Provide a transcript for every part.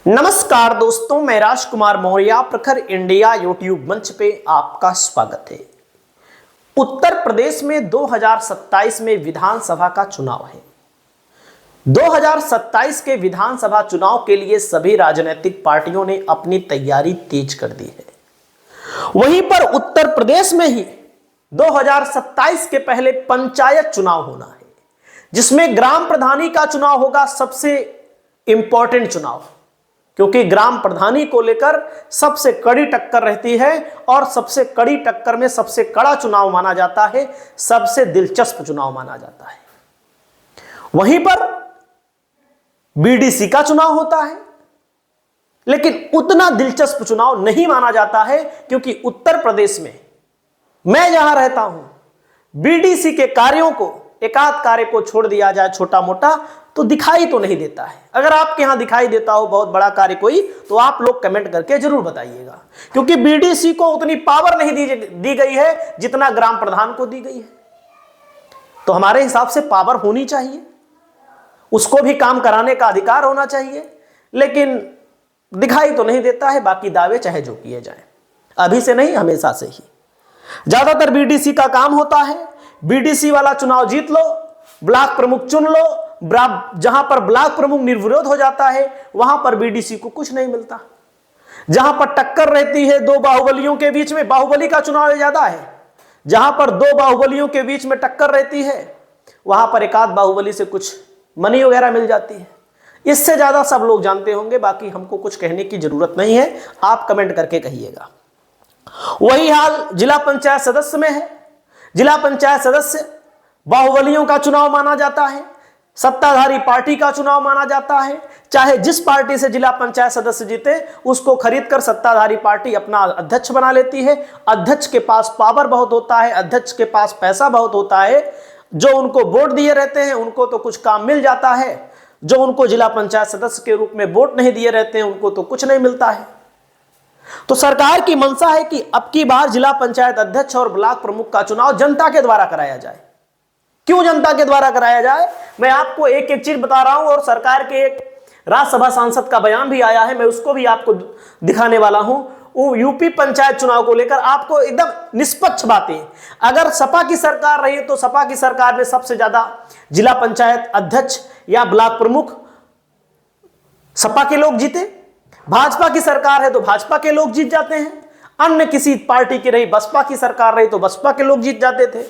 नमस्कार दोस्तों, मैं राजकुमार मौर्य प्रखर इंडिया यूट्यूब मंच पे आपका स्वागत है। उत्तर प्रदेश में 2027 में विधानसभा का चुनाव है। 2027 के विधानसभा चुनाव के लिए सभी राजनीतिक पार्टियों ने अपनी तैयारी तेज कर दी है। वहीं पर उत्तर प्रदेश में ही 2027 के पहले पंचायत चुनाव होना है, जिसमें ग्राम प्रधानी का चुनाव होगा सबसे इंपॉर्टेंट चुनाव, क्योंकि ग्राम प्रधानी को लेकर सबसे कड़ी टक्कर रहती है और सबसे कड़ी टक्कर में सबसे कड़ा चुनाव माना जाता है, सबसे दिलचस्प चुनाव माना जाता है। वहीं पर बीडीसी का चुनाव होता है, लेकिन उतना दिलचस्प चुनाव नहीं माना जाता है, क्योंकि उत्तर प्रदेश में मैं जहां रहता हूं बीडीसी के कार्यों को, एकाध कार्य को छोड़ दिया जाए छोटा मोटा, तो दिखाई तो नहीं देता है। अगर आपके यहां दिखाई देता हो बहुत बड़ा कार्य कोई, तो आप लोग कमेंट करके जरूर बताइएगा, क्योंकि बीडीसी को उतनी पावर नहीं दी गई है जितना ग्राम प्रधान को दी गई है। तो हमारे हिसाब से पावर होनी चाहिए, उसको भी काम कराने का अधिकार होना चाहिए, लेकिन दिखाई तो नहीं देता है। बाकी दावे चाहे जो किए जाए, अभी से नहीं हमेशा से ही ज्यादातर बीडीसी का काम होता है, बीडीसी वाला चुनाव जीत लो, ब्लॉक प्रमुख चुन लो। जहां पर ब्लॉक प्रमुख निर्विरोध हो जाता है वहां पर बीडीसी को कुछ नहीं मिलता। जहां पर टक्कर रहती है दो बाहुबलियों के बीच में, बाहुबली का चुनाव ज्यादा है, जहां पर दो बाहुबलियों के बीच में टक्कर रहती है वहां पर एकाध बाहुबली से कुछ मनी वगैरह मिल जाती है। इससे ज्यादा सब लोग जानते होंगे, बाकी हमको कुछ कहने की जरूरत नहीं है, आप कमेंट करके कहिएगा। वही हाल जिला पंचायत सदस्य में है। जिला पंचायत सदस्य बाहुबलियों का चुनाव माना जाता है, सत्ताधारी पार्टी का चुनाव माना जाता है। चाहे जिस पार्टी से जिला पंचायत सदस्य जीते उसको खरीदकर सत्ताधारी पार्टी अपना अध्यक्ष बना लेती है। अध्यक्ष के पास पावर बहुत होता है, अध्यक्ष के पास पैसा बहुत होता है। जो उनको वोट दिए रहते हैं उनको तो कुछ काम मिल जाता है, जो उनको जिला पंचायत सदस्य के रूप में वोट नहीं दिए रहते हैं उनको तो कुछ नहीं मिलता है। तो सरकार की मंशा है कि अब की बार जिला पंचायत अध्यक्ष और ब्लॉक प्रमुख का चुनाव जनता के द्वारा कराया जाए। क्यों जनता के द्वारा कराया जाए, मैं आपको एक एक चीज बता रहा हूं, और सरकार के एक राज्यसभा सांसद का बयान भी आया है, मैं उसको भी आपको दिखाने वाला हूं। वो यूपी पंचायत चुनाव को लेकर आपको एकदम निष्पक्ष बातें, अगर सपा की सरकार रही तो सपा की सरकार में सबसे ज्यादा जिला पंचायत अध्यक्ष या ब्लॉक प्रमुख सपा के लोग जीते, भाजपा की सरकार है तो भाजपा के लोग जीत जाते हैं, अन्य किसी पार्टी की रही, बसपा की सरकार रही तो बसपा के लोग जीत जाते थे।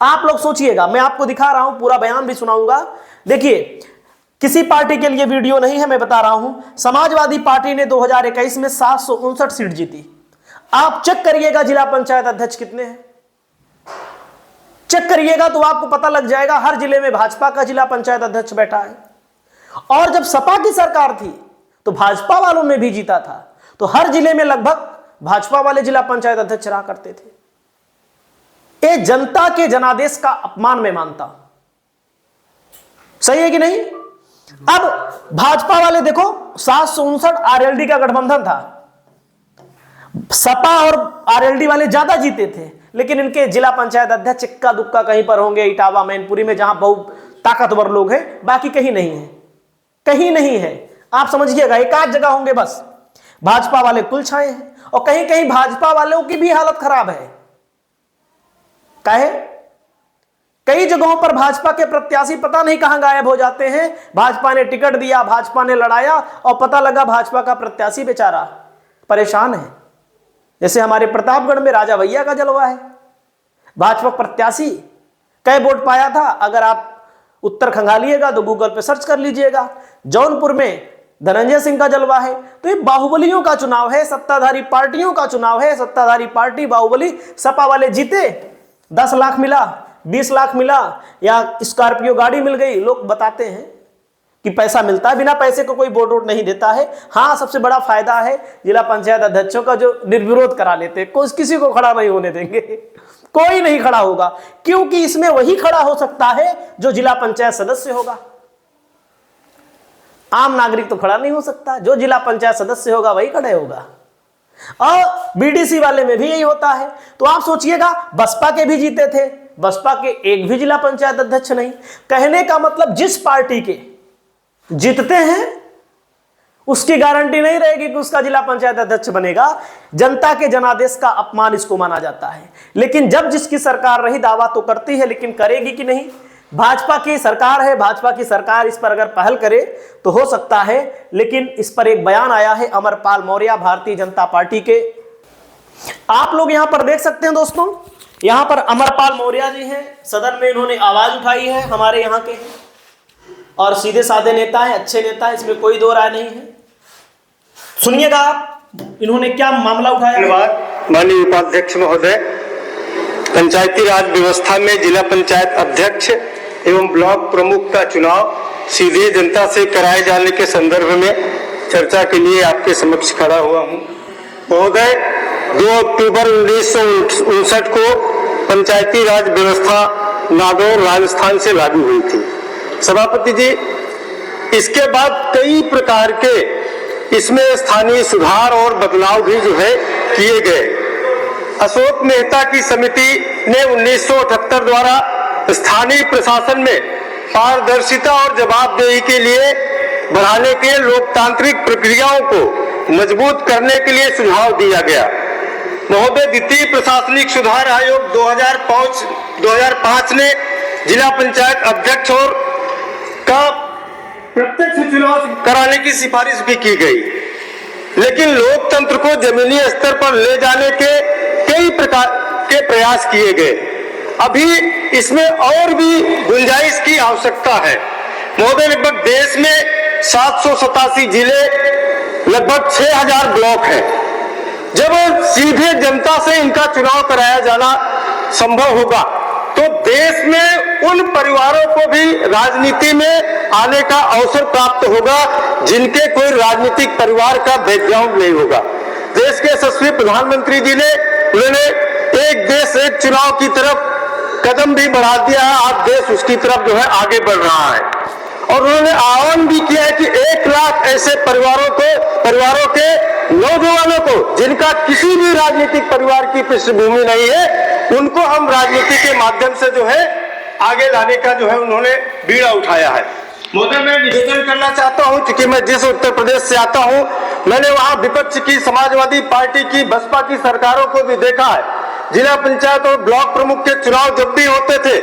आप लोग सोचिएगा, मैं आपको दिखा रहा हूं, पूरा बयान भी सुनाऊंगा। देखिए, किसी पार्टी के लिए वीडियो नहीं है, मैं बता रहा हूं। समाजवादी पार्टी ने 2021 में 759 सीट जीती। आप चेक करिएगा जिला पंचायत अध्यक्ष कितने हैं, चेक करिएगा तो आपको पता लग जाएगा। हर जिले में भाजपा का जिला पंचायत अध्यक्ष बैठा है, और जब सपा की सरकार थी तो भाजपा वालों ने भी जीता था, तो हर जिले में लगभग भाजपा वाले जिला पंचायत अध्यक्ष रहा करते थे। ये जनता के जनादेश का अपमान मैं मानता हूं, सही है कि नहीं। अब भाजपा वाले देखो, 759 आरएलडी का गठबंधन था, सपा और आरएलडी वाले ज्यादा जीते थे, लेकिन इनके जिला पंचायत अध्यक्ष इक्का दुक्का कहीं पर होंगे, इटावा मैनपुरी में, जहां बहुत ताकतवर लोग हैं, बाकी कहीं नहीं है, कहीं नहीं है। आप समझिएगा, एक आध जगह होंगे बस। भाजपा वाले कुल छाए हैं, और कहीं कहीं भाजपा वालों की भी हालत खराब है। काहे? कई जगहों पर भाजपा के प्रत्याशी पता नहीं कहां गायब हो जाते हैं। भाजपा ने टिकट दिया, भाजपा ने लड़ाया, और पता लगा भाजपा का प्रत्याशी बेचारा परेशान है। जैसे हमारे प्रतापगढ़ में राजा भैया का जलवा है, भाजपा प्रत्याशी कई वोट पाया था। अगर आप उत्तर खंगालिएगा तो गूगल पे सर्च कर लीजिएगा। जौनपुर में धनंजय सिंह का जलवा है। तो ये बाहुबलियों का चुनाव है, सत्ताधारी पार्टियों का चुनाव है। सत्ताधारी पार्टी बाहुबली, सपा वाले जीते, 10 लाख मिला, 20 लाख मिला, या स्कॉर्पियो गाड़ी मिल गई। लोग बताते हैं कि पैसा मिलता है, बिना पैसे को कोई वोट नहीं देता है। हाँ, सबसे बड़ा फायदा है जिला पंचायत अध्यक्षों का, जो निर्विरोध करा लेते हैं, कोई किसी को खड़ा नहीं होने देंगे, कोई नहीं खड़ा होगा, क्योंकि इसमें वही खड़ा हो सकता है जो जिला पंचायत सदस्य होगा। आम नागरिक तो खड़ा नहीं हो सकता, जो जिला पंचायत सदस्य होगा वही खड़े होगा। और बीडीसी वाले में भी यही होता है। तो आप सोचिएगा, बसपा के भी जीते थे, बसपा के एक भी जिला पंचायत अध्यक्ष नहीं। कहने का मतलब जिस पार्टी के जीतते हैं उसकी गारंटी नहीं रहेगी कि उसका जिला पंचायत अध्यक्ष बनेगा। जनता के जनादेश का अपमान इसको माना जाता है। लेकिन जब जिसकी सरकार रही, दावा तो करती है, लेकिन करेगी कि नहीं? भाजपा की सरकार है, भाजपा की सरकार इस पर अगर पहल करे तो हो सकता है। लेकिन इस पर एक बयान आया है अमरपाल मौर्य, भारतीय जनता पार्टी के। आप लोग यहां पर देख सकते हैं दोस्तों, यहां पर अमरपाल मौर्य जी हैं, सदन में इन्होंने आवाज उठाई है, हमारे यहाँ के और सीधे साधे नेता है, अच्छे नेता है, इसमें कोई दो राय नहीं है। सुनिएगा आप इन्होंने क्या मामला उठाया। धन्यवाद माननीय उपाध्यक्ष महोदय। पंचायती राज व्यवस्था में जिला पंचायत अध्यक्ष एवं ब्लॉक प्रमुख का चुनाव सीधे जनता से कराए जाने के संदर्भ में चर्चा के लिए आपके समक्ष खड़ा हुआ हूं। महोदय, 2 अक्टूबर 1959 को पंचायती राज व्यवस्था नागौर राजस्थान से लागू हुई थी। सभापति जी, इसके बाद कई प्रकार के इसमें स्थानीय सुधार और बदलाव भी जो है किए गए। अशोक मेहता की समिति ने 1978 द्वारा स्थानीय प्रशासन में पारदर्शिता और जवाबदेही के लिए बढ़ाने के लोकतांत्रिक प्रक्रियाओं को मजबूत करने के लिए सुझाव दिया गया। महोदय, द्वितीय प्रशासनिक सुधार आयोग 2005 ने जिला पंचायत अध्यक्ष और का प्रत्यक्ष चुनाव कराने की सिफारिश भी की गई। लेकिन लोकतंत्र को जमीनी स्तर पर ले जाने के कई प्रकार के प्रयास किए गए। अभी इसमें और भी गुंजाइश की आवश्यकता है। महोदय, लगभग देश में 787 जिले, लगभग 6000 ब्लॉक हैं। जब सीधे जनता से इनका चुनाव कराया जाना संभव होगा तो देश में उन परिवारों को भी राजनीति में आने का अवसर प्राप्त होगा जिनके कोई राजनीतिक परिवार का बैकग्राउंड नहीं होगा। देश के यशस्वी प्रधानमंत्री जी ने उन्होंने एक देश एक चुनाव की तरफ कदम भी बढ़ा दिया है। आज देश उसकी तरफ जो है आगे बढ़ रहा है और उन्होंने आह्वान भी किया है कि 1 लाख ऐसे परिवारों के नौजवानों को जिनका किसी भी राजनीतिक परिवार की पृष्ठभूमि नहीं है, उनको हम राजनीति के माध्यम से जो है आगे लाने का जो है उन्होंने बीड़ा उठाया है। महोदय, मैं निवेदन करना चाहता हूं, क्योंकि मैं जिस उत्तर प्रदेश से आता हूं, मैंने वहां विपक्ष की, समाजवादी पार्टी की, बसपा की सरकारों को भी देखा है। जिला पंचायत और ब्लॉक प्रमुख के चुनाव जब भी होते थे,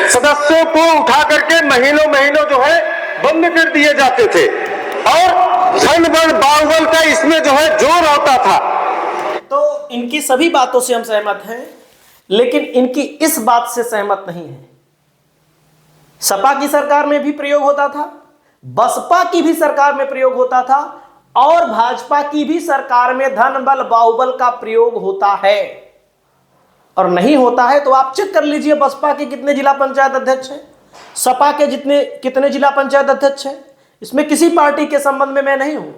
सदस्यों को उठा करके महीनों जो है बंद कर दिए जाते थे और धन बल बाहुबल का इसमें जो है जोर होता था। तो इनकी सभी बातों से हम सहमत हैं, लेकिन इनकी इस बात से सहमत नहीं है। सपा की सरकार में भी प्रयोग होता था, बसपा की भी सरकार में प्रयोग होता था और भाजपा की भी सरकार में धन बल बाहुबल का प्रयोग होता है। और नहीं होता है तो आप चेक कर लीजिए, बसपा के कितने जिला पंचायत अध्यक्ष हैं, सपा के कितने जिला पंचायत अध्यक्ष हैं। इसमें किसी पार्टी के संबंध में मैं नहीं हूं,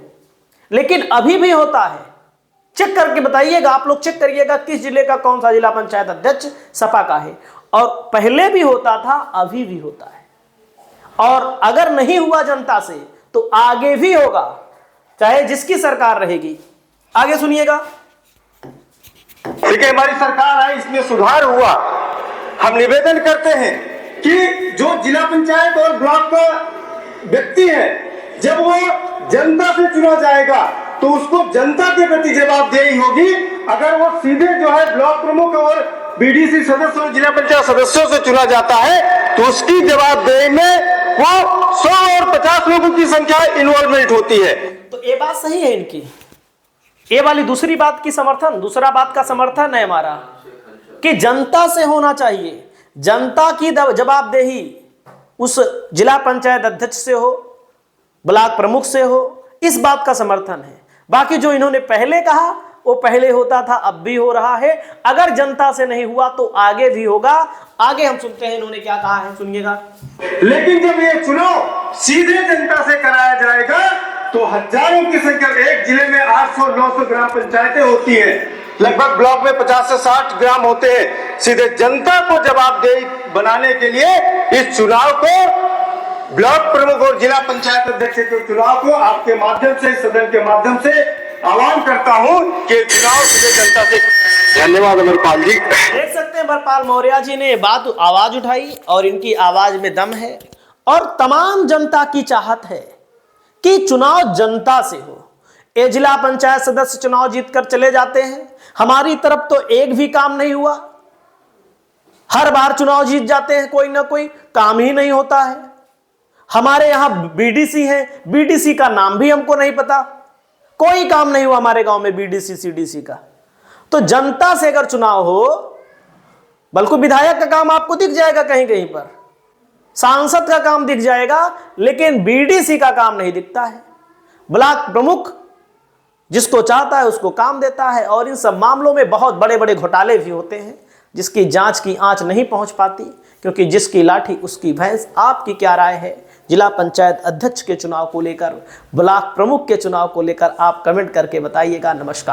लेकिन अभी भी होता है। चेक करके बताइएगा, आप लोग चेक करिएगा किस जिले का कौन सा जिला पंचायत अध्यक्ष सपा का है। और पहले भी होता था, अभी भी होता है, और अगर नहीं हुआ जनता से तो आगे भी होगा, चाहे जिसकी सरकार रहेगी। आगे सुनिएगा। देखिए, हमारी सरकार है, इसमें सुधार हुआ। हम निवेदन करते हैं कि जो जिला पंचायत और ब्लॉक का व्यक्ति है, जब वो जनता से चुना जाएगा तो उसको जनता के प्रति जवाबदेही होगी। अगर वो सीधे जो है ब्लॉक प्रमुख और बीडीसी सदस्य और जिला पंचायत सदस्यों से चुना जाता है तो उसकी जवाबदेही में वो 100 और 50 लोगों की संख्या इन्वॉल्वमेंट होती है। तो ये बात सही है इनकी, ये वाली दूसरी बात की समर्थन, दूसरा बात का समर्थन है हमारा कि जनता से होना चाहिए। जनता की जवाबदेही उस जिला पंचायत अध्यक्ष से हो, ब्लॉक प्रमुख से हो, इस बात का समर्थन है। बाकी जो इन्होंने पहले कहा वो पहले होता था, अब भी हो रहा है। अगर जनता से नहीं हुआ तो आगे भी होगा। आगे हम सुनते हैं इन्होंने क्या कहा है, सुनिएगा। लेकिन जब ये चुनाव सीधे जनता से कराया जाएगा तो हजारों की संख्या, एक जिले में 800-900 ग्राम पंचायतें होती हैं, लगभग ब्लॉक में 50 से 60 ग्राम होते हैं। सीधे जनता को जवाबदेही बनाने के लिए इस चुनाव को, ब्लॉक प्रमुख और जिला पंचायत अध्यक्ष के चुनाव को आपके माध्यम से, सदन के माध्यम से आह्वान करता हूं कि चुनाव सीधे जनता से। धन्यवाद अमरपाल जी। देख सकते हैं अमरपाल मौर्य जी ने बात आवाज उठाई और इनकी आवाज में दम है और तमाम जनता की चाहत है कि चुनाव जनता से हो। ये जिला पंचायत सदस्य चुनाव जीतकर चले जाते हैं, हमारी तरफ तो एक भी काम नहीं हुआ। हर बार चुनाव जीत जाते हैं, कोई ना कोई काम ही नहीं होता है। हमारे यहां बीडीसी है, बीडीसी का नाम भी हमको नहीं पता, कोई काम नहीं हुआ हमारे गांव में बीडीसी सीडीसी का। तो जनता से अगर चुनाव हो, बल्कि विधायक का काम आपको दिख जाएगा कहीं कहीं पर, सांसद का काम दिख जाएगा, लेकिन बीडीसी का काम नहीं दिखता है। ब्लॉक प्रमुख जिसको चाहता है उसको काम देता है, और इन सब मामलों में बहुत बड़े बड़े घोटाले भी होते हैं जिसकी जांच की आंच नहीं पहुंच पाती, क्योंकि जिसकी लाठी उसकी भैंस। आपकी क्या राय है जिला पंचायत अध्यक्ष के चुनाव को लेकर, ब्लॉक प्रमुख के चुनाव को लेकर? आप कमेंट करके बताइएगा। नमस्कार।